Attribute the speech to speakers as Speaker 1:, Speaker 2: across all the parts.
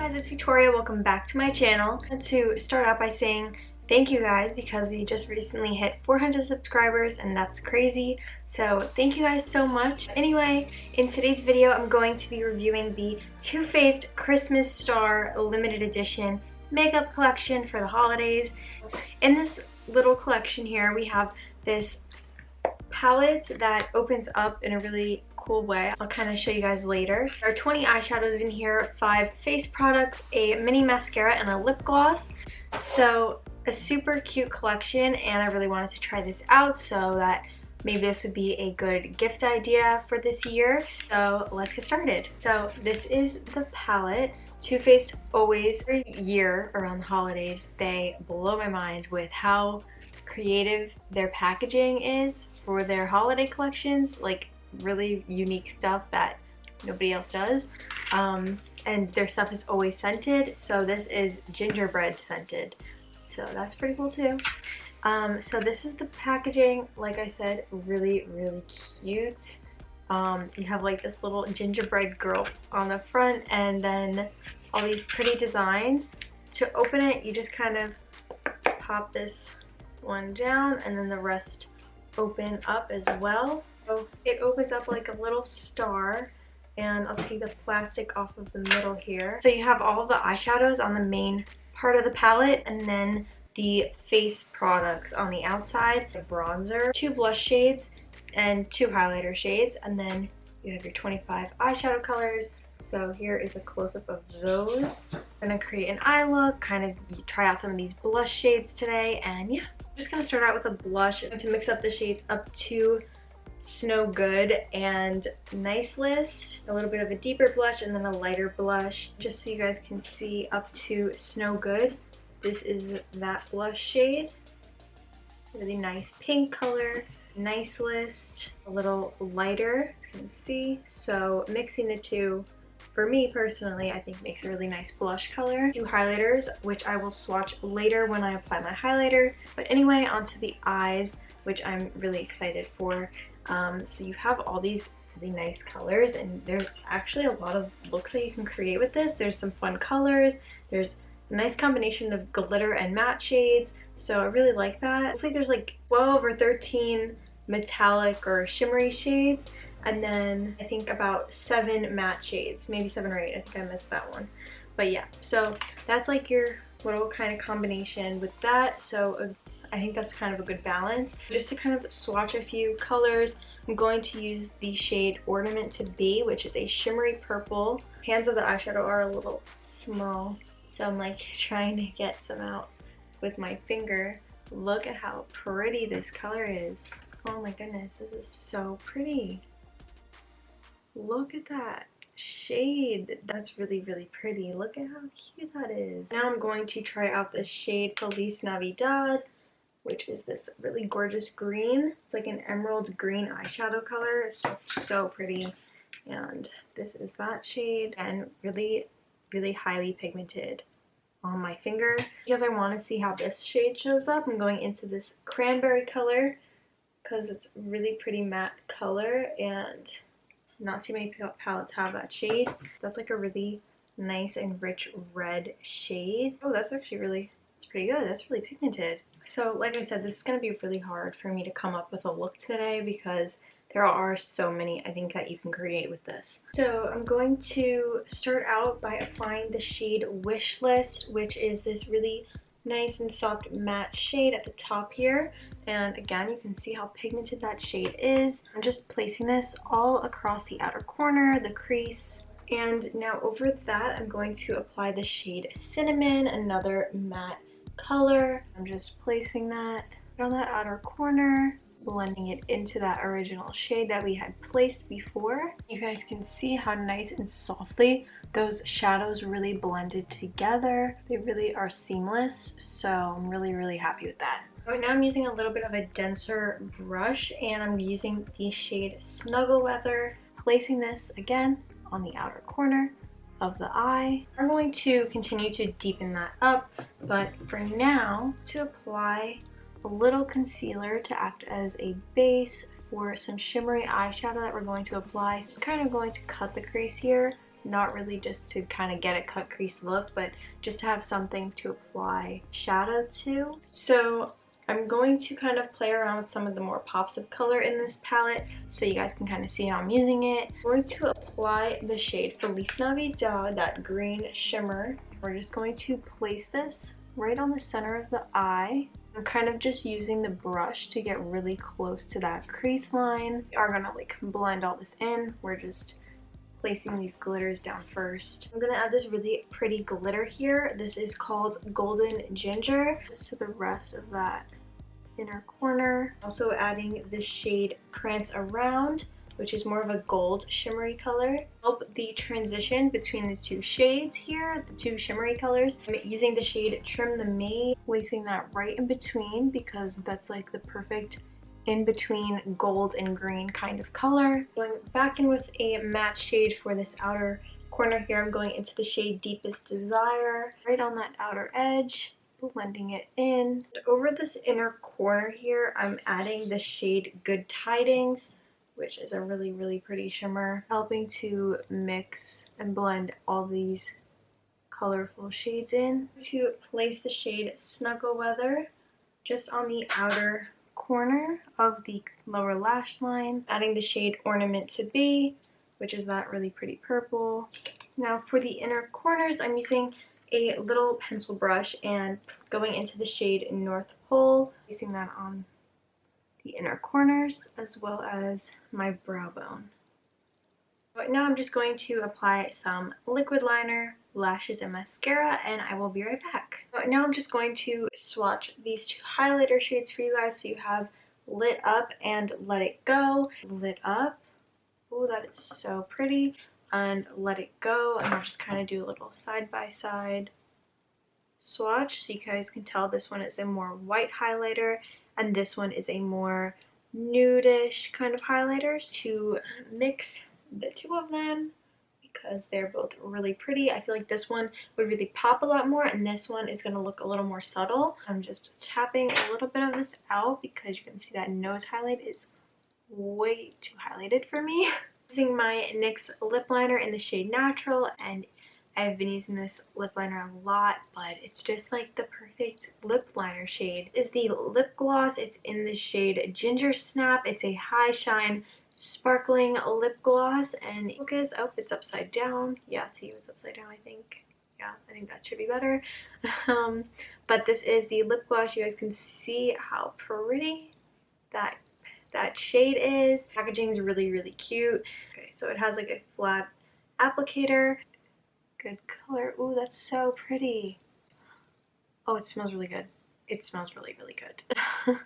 Speaker 1: guys, it's Victoria. Welcome back to my channel. I want to start out by saying thank you guys because we just recently hit 400 subscribers and that's crazy. So thank you guys so much. Anyway, in today's video I'm going to be reviewing the Too Faced Christmas Star limited edition makeup collection for the holidays. In this little collection here we have this palette that opens up in a really cool way. I'll kind of show you guys later. There are 20 eyeshadows in here, 5 face products, a mini mascara, and a lip gloss. So a super cute collection, and I really wanted to try this out so that maybe this would be a good gift idea for this year. So let's get started. So this is the palette. Too Faced always, every year around the holidays, they blow my mind with how creative their packaging is for their holiday collections. Like really unique stuff that nobody else does, and their stuff is always scented. So this is gingerbread scented, so that's pretty cool too. So this is the packaging. Like I said, really cute. You have like this little gingerbread girl on the front and then all these pretty designs. To open it, you just kind of pop this one down and then the rest open up as well. So it opens up like a little star, and I'll take the plastic off of the middle here. So you have all of the eyeshadows on the main part of the palette, and then the face products on the outside, the bronzer, 2 blush shades, and 2 highlighter shades, and then you have your 25 eyeshadow colors. So here is a close-up of those. I'm gonna create an eye look, kind of try out some of these blush shades today, and yeah. I'm just gonna start out with a blush. I'm going to mix up the shades up to Snow Good and Nice List, a little bit of a deeper blush and then a lighter blush, just so you guys can see up to Snow Good. This is that blush shade, really nice pink color. Nice List, a little lighter, as you can see. So mixing the two, for me personally, I think makes a really nice blush color. 2 highlighters, which I will swatch later when I apply my highlighter. But anyway, onto the eyes, which I'm really excited for. So you have all these really nice colors, and there's actually a lot of looks that you can create with this. There's some fun colors, there's a nice combination of glitter and matte shades, so I really like that. Looks like there's like 12 or 13 metallic or shimmery shades, and then I think about 7 matte shades, maybe 7 or 8, I think I missed that one. But yeah, so that's like your little kind of combination with that. So I think that's kind of a good balance. Just to kind of swatch a few colors, I'm going to use the shade Ornament to Be, which is a shimmery purple. Hands of the eyeshadow are a little small, so I'm like trying to get some out with my finger. Look at how pretty this color is. Oh my goodness, this is so pretty. Look at that shade. That's really pretty. Look at how cute that is. Now I'm going to try out the shade Feliz Navidad, which is this really gorgeous green. It's like an emerald green eyeshadow color. It's so pretty. And this is that shade, and really highly pigmented on my finger. Because I want to see how this shade shows up, I'm going into this cranberry color because it's really pretty matte color, and not too many palettes have that shade. That's like a really nice and rich red shade. Oh, that's actually it's pretty good. That's really pigmented. So like I said, this is going to be really hard for me to come up with a look today because there are so many, I think, that you can create with this. So I'm going to start out by applying the shade Wish List, which is this really nice and soft matte shade at the top here. And again, you can see how pigmented that shade is. I'm just placing this all across the outer corner, the crease. And now over that, I'm going to apply the shade Cinnamon, another matte color. I'm just placing that on that outer corner, blending it into that original shade that we had placed before. You guys can see how nice and softly those shadows really blended together. They really are seamless, so I'm really happy with that. Right now I'm using a little bit of a denser brush, and I'm using the shade Snuggle Weather, placing this again on the outer corner of the eye. I'm going to continue to deepen that up, but for now, to apply a little concealer to act as a base for some shimmery eyeshadow that we're going to apply. So it's kind of going to cut the crease here not really just to kind of get a cut crease look, but just to have something to apply shadow to. So I'm going to kind of play around with some of the more pops of color in this palette so you guys can kind of see how I'm using it. I'm going to apply the shade Feliz Navidad, that green shimmer. We're just going to place this right on the center of the eye. I'm kind of just using the brush to get really close to that crease line. We are gonna like blend all this in. We're just placing these glitters down first. I'm gonna add this really pretty glitter here. This is called Golden Ginger, just to the rest of that inner corner. Also adding the shade Prance Around, which is more of a gold shimmery color. Help the transition between the two shades here, the two shimmery colors. I'm using the shade Trim the Maid, placing that right in between because that's like the perfect in between gold and green kind of color. Going back in with a matte shade for this outer corner here, I'm going into the shade Deepest Desire, right on that outer edge, blending it in. And over this inner corner here, I'm adding the shade Good Tidings, which is a really, really pretty shimmer, helping to mix and blend all these colorful shades in. To place the shade Snuggle Weather just on the outer corner of the lower lash line, adding the shade Ornament to Be, which is that really pretty purple. Now for the inner corners, I'm using a little pencil brush and going into the shade North Pole, placing that on the inner corners as well as my brow bone. But now I'm just going to apply some liquid liner, lashes, and mascara, and I will be right back. But now I'm just going to swatch these two highlighter shades for you guys so you have Lit Up and Let It Go. Lit Up, oh, that is so pretty, and Let It Go, and I'll just kind of do a little side-by-side swatch so you guys can tell this one is a more white highlighter and this one is a more nudish kind of highlighters. To mix the two of them because they're both really pretty. I feel like this one would really pop a lot more and this one is going to look a little more subtle. I'm just tapping a little bit of this out because you can see that nose highlight is way too highlighted for me. Using my NYX lip liner in the shade Natural, and I've been using this lip liner a lot, but it's just like the perfect lip liner shade. This is the lip gloss. It's in the shade Ginger Snap. It's a high shine sparkling lip gloss, and focus. Oh, it's upside down. Yeah, see, it's upside down, I think. Yeah, I think that should be better. But this is the lip gloss. You guys can see how pretty that shade is. Packaging is really, really cute. Okay, so it has like a flat applicator. Good color. Ooh, that's so pretty. Oh, it smells really good. It smells really, really good.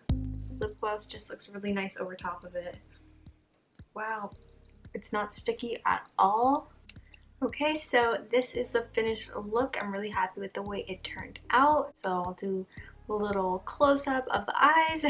Speaker 1: This lip gloss just looks really nice over top of it. Wow, it's not sticky at all. Okay, so this is the finished look. I'm really happy with the way it turned out. So I'll do a little close-up of the eyes.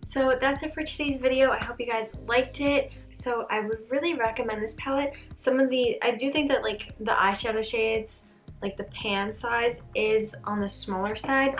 Speaker 1: So that's it for today's video. I hope you guys liked it. So I would really recommend this palette. I do think that like the eyeshadow shades, like the pan size is on the smaller side,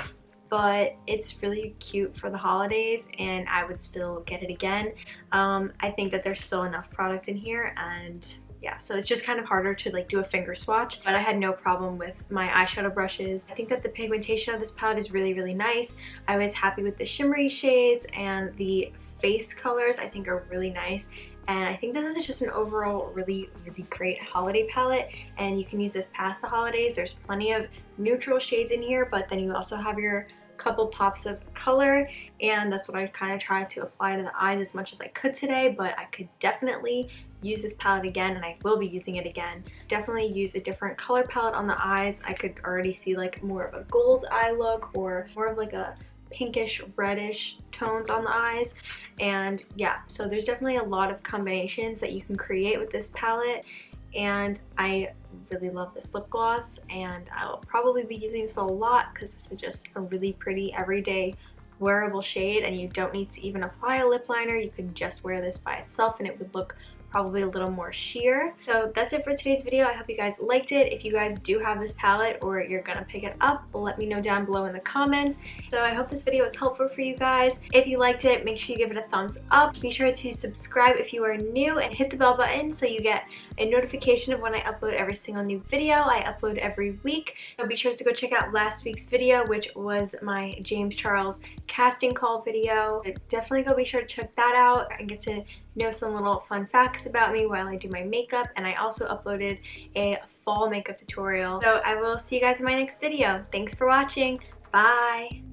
Speaker 1: but it's really cute for the holidays and I would still get it again. I think that there's still enough product in here, and yeah, so it's just kind of harder to like do a finger swatch, but I had no problem with my eyeshadow brushes. I think that the pigmentation of this palette is really, really nice. I was happy with the shimmery shades, and the face colors I think are really nice. And I think this is just an overall really, really great holiday palette, and you can use this past the holidays. There's plenty of neutral shades in here, but then you also have your couple pops of color, and that's what I kind of tried to apply to the eyes as much as I could today. But I could definitely use this palette again, and I will be using it again. Definitely use a different color palette on the eyes. I could already see like more of a gold eye look or more of like a pinkish reddish tones on the eyes. And yeah, so there's definitely a lot of combinations that you can create with this palette, and I really love this lip gloss, and I'll probably be using this a lot because this is just a really pretty everyday wearable shade, and you don't need to even apply a lip liner. You can just wear this by itself and it would look probably a little more sheer. So that's it for today's video. I hope you guys liked it. If you guys do have this palette or you're gonna pick it up, let me know down below in the comments. So I hope this video was helpful for you guys. If you liked it, make sure you give it a thumbs up. Be sure to subscribe if you are new and hit the bell button so you get a notification of when I upload every single new video. I upload every week. So be sure to go check out last week's video, which was my James Charles casting call video. Definitely go be sure to check that out and get to know some little fun facts about me while I do my makeup. And I also uploaded a fall makeup tutorial. So I will see you guys in my next video. Thanks for watching. Bye!